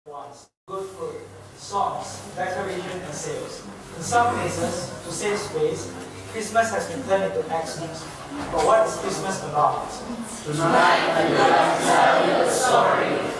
wants, good food, songs, decoration, and sales. In some cases, to save space, Christmas has been turned into Xmas. But what is Christmas about? Tonight, I would like to tell you a story.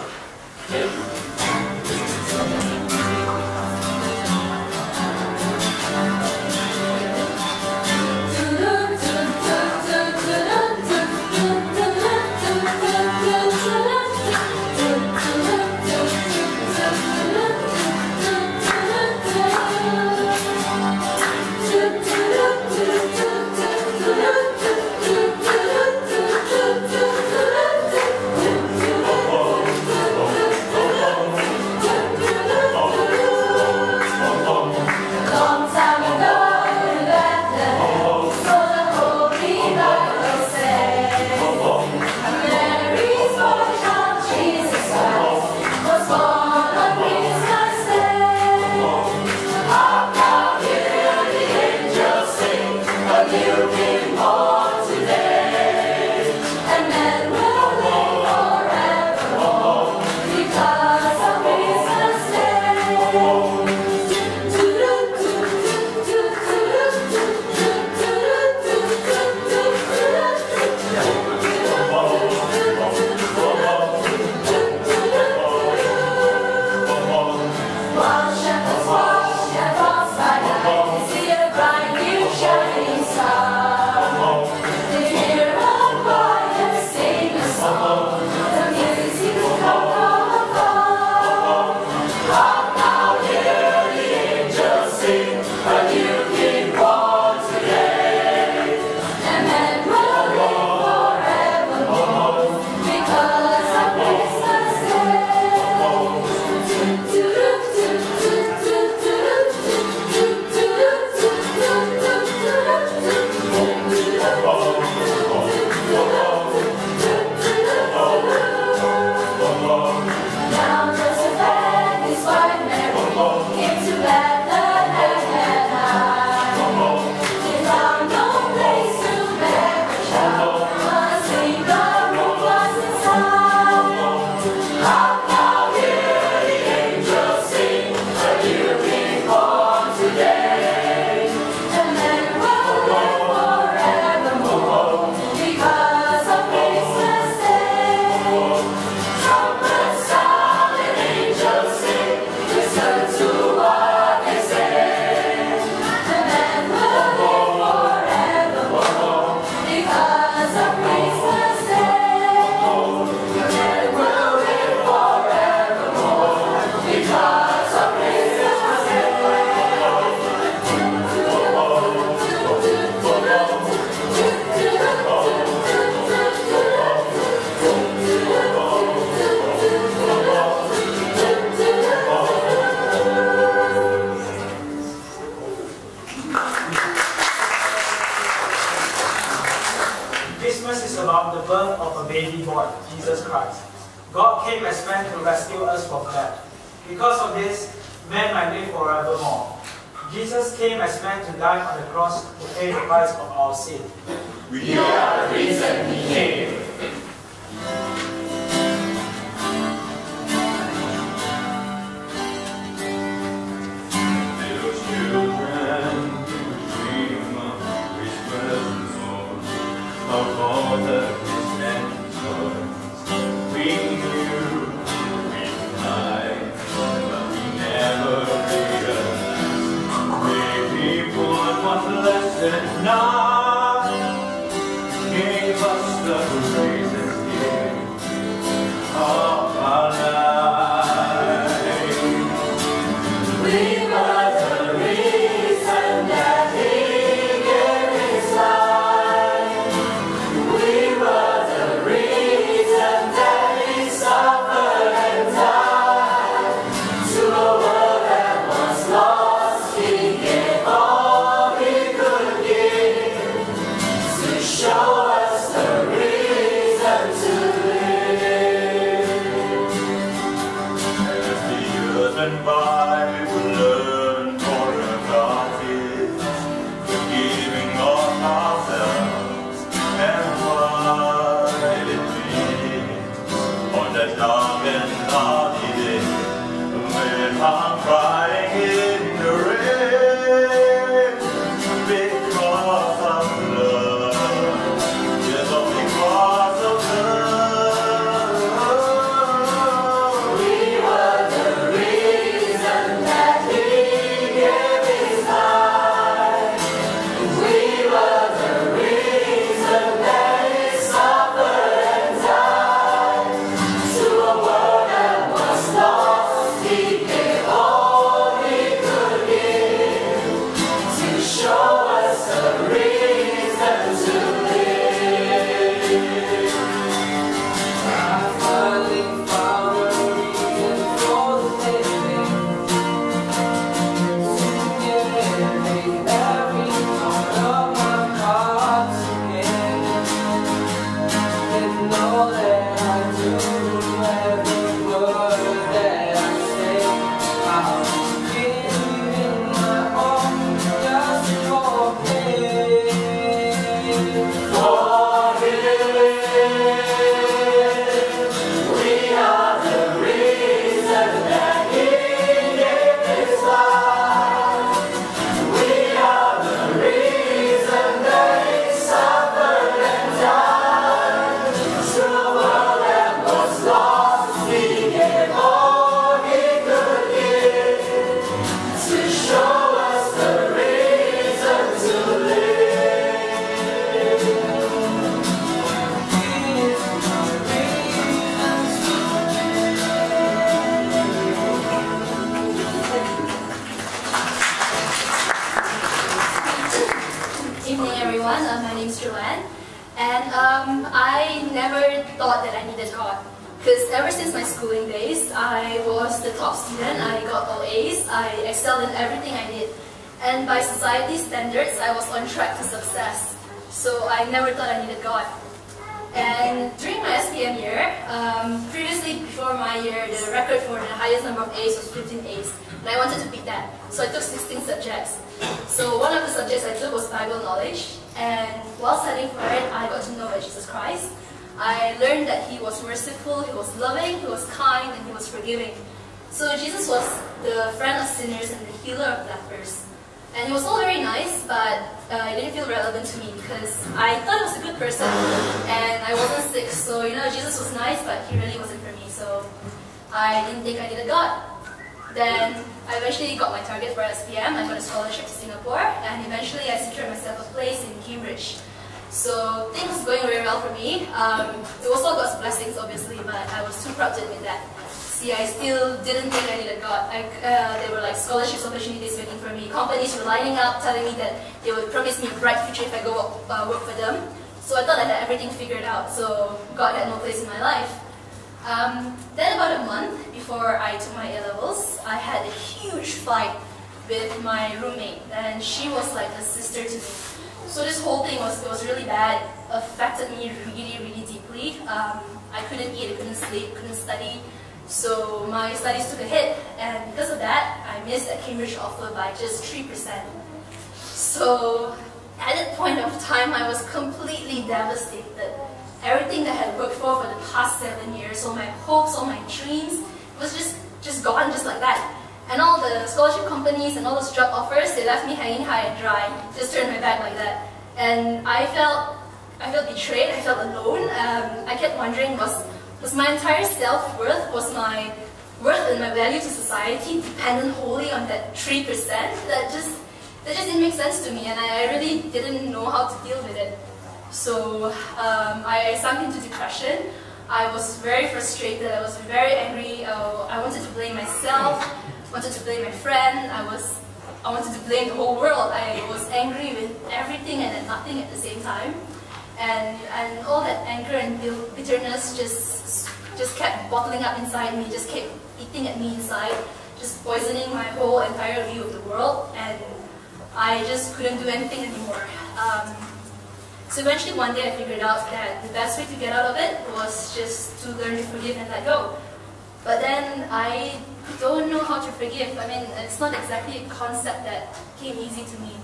Christmas is about the birth of a baby boy, Jesus Christ. God came as man to rescue us from death. Because of this, man might live forevermore. Jesus came as man to die on the cross to pay the price of our sin. We are the reason he came. Gave us the praises here of our life. We were the reason that he gave his life. We were the reason that he suffered and died. To a world that was lost, he gave all he could give to show us the reason to live. As the years went by, we would learn more about it, forgiving of ourselves and what it means on that dark and cloudy day. And I never thought that I needed God. Because ever since my schooling days, I was the top student. I got all A's. I excelled in everything I did. And by society standards, I was on track to success. So I never thought I needed God. And during my SPM year, previously before my year, the record for the highest number of A's was 15 A's. And I wanted to beat that. So I took 16 subjects. So one of the subjects I took was Bible knowledge. And while studying for it, I got to know about Jesus Christ. I learned that He was merciful, He was loving, He was kind, and He was forgiving. So Jesus was the friend of sinners and the healer of lepers. And He was all very nice, but it didn't feel relevant to me because I thought He was a good person and I wasn't sick. So, Jesus was nice, but He really wasn't for me. So I didn't think I needed God. Then I eventually got my target for SPM. I got a scholarship to Singapore, and eventually I secured myself a place in Cambridge. So things were going very well for me. It was all God's blessings, obviously, but I was too proud to admit that. See, I still didn't think I needed God. There were like scholarships opportunities waiting for me. Companies were lining up, telling me that they would promise me a bright future if I go work for them. So I thought I had everything figured out. So God had no place in my life. Then about a month before I took my A-levels, I had a huge fight with my roommate, and she was like a sister to me. So this whole thing was really bad. It affected me really, really deeply. I couldn't eat, I couldn't sleep, couldn't study. So my studies took a hit, and because of that, I missed that Cambridge offer by just 3%. So at that point of time, I was completely devastated. Everything that I had worked for the past 7 years, all my hopes, all my dreams, was just gone just like that. And all the scholarship companies and all those job offers, they left me hanging high and dry, just turned my back like that. And I felt betrayed, I felt alone. I kept wondering, was my entire self-worth, was my worth and my value to society dependent wholly on that 3%? That just didn't make sense to me, and I really didn't know how to deal with it. So I sunk into depression. I was very frustrated, I was very angry, I wanted to blame myself, wanted to blame my friend, I wanted to blame the whole world. I was angry with everything and at nothing at the same time. And all that anger and bitterness just kept bottling up inside me, just kept eating at me inside, just poisoning my whole entire view of the world, and I just couldn't do anything anymore. So eventually one day I figured out that the best way to get out of it was just to learn to forgive and let go. But then I don't know how to forgive. I mean, it's not exactly a concept that came easy to me.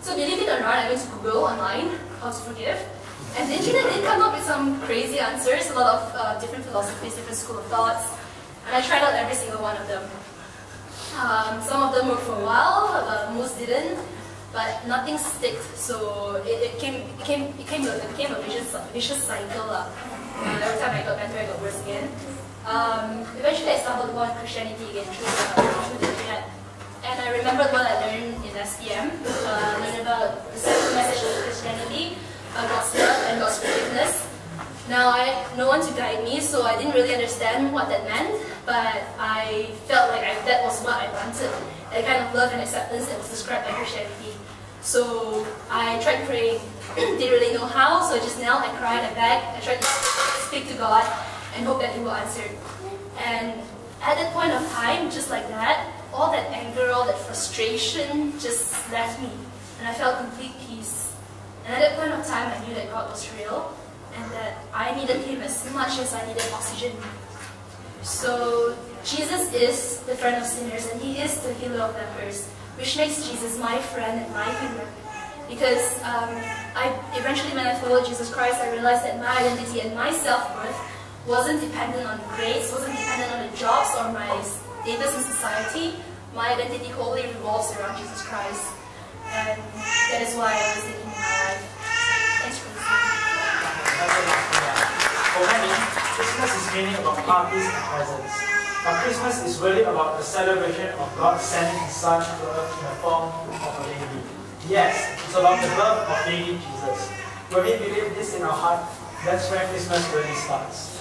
So believe it or not, I went to Google online how to forgive. And the internet did come up with some crazy answers, a lot of different philosophies, different school of thoughts. And I tried out every single one of them. Some of them worked for a while, most didn't. But nothing sticked, so it became a vicious cycle. Every time I got better, I got worse again. Eventually I stumbled upon Christianity again through the internet. And I remembered what I learned in SPM, learned about the central message of Christianity, God's love and God's forgiveness. Now I had no one to guide me, so I didn't really understand what that meant, but I felt like that was what I wanted, a kind of love and acceptance that was described by Christianity. So I tried praying, didn't really know how, so just knelt, I cried, I begged, I tried to speak to God and hope that He will answer. And at that point of time, just like that, all that anger, all that frustration just left me, and I felt complete peace. And at that point of time, I knew that God was real, and that I needed Him as much as I needed oxygen. So Jesus is the friend of sinners, and He is the healer of lepers, which makes Jesus my friend and my healer. Because eventually when I followed Jesus Christ, I realized that my identity and my self-worth wasn't dependent on grades, wasn't dependent on the jobs or my status in society. My identity wholly revolves around Jesus Christ. And that is why I was living my life. Thanks for listening. For many, Christmas is mainly about parties and presents. But Christmas is really about the celebration of God sending His Son to earth in the form of a baby. Yes, it's about the birth of baby Jesus. When we believe this in our heart, that's when Christmas really starts.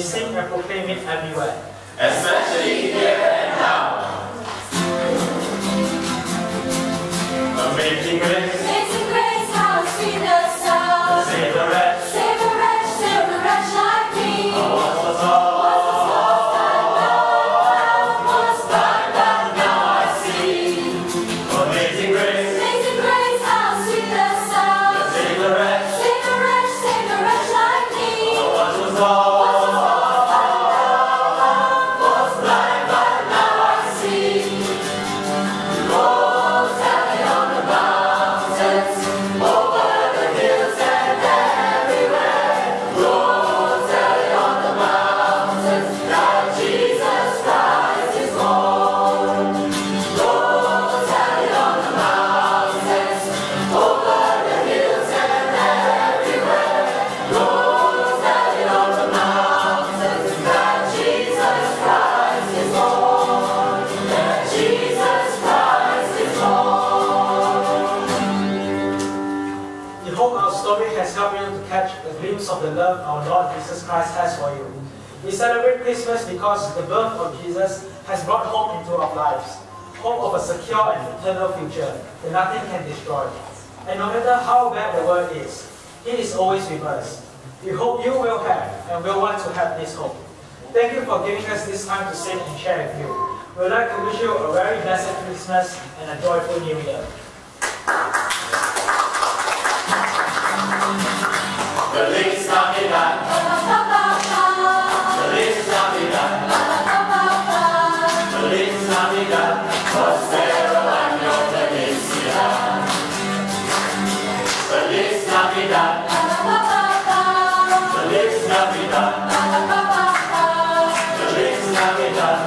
we sing and proclaim it everywhere. Especially here and now. Amazing grace, Amazing grace, how sweet the sound. save the wretch, Save a wretch like me. I once was lost, Was blind, but now I see. amazing grace, Amazing grace, how sweet the sound. save the wretch, Save a wretch like me. I once was lost, Was blind, but now I see. Oh, tell me on the mountains, over the hills and everywhere. Oh, tell me on the mountains that Jesus Christ is born. Oh, tell me on the mountains, over the hills and everywhere. Oh, tell me on the mountains that Jesus Christ is born. That Jesus Christ is born. We hope our story has helped you to catch a glimpse of the love our Lord Jesus Christ has for you. We celebrate Christmas because the birth of Jesus has brought hope into our lives. Hope of a secure and eternal future that nothing can destroy. And no matter how bad the world is, He is always with us. We hope you will have and will want to have this hope. Thank you for giving us this time to sing and share with you. We would like to wish you a very blessed Christmas and a joyful New Year. Feliz Navidad, Feliz Navidad, Feliz Navidad, prospero año felicidad. Feliz Navidad, Feliz Navidad, Feliz Navidad,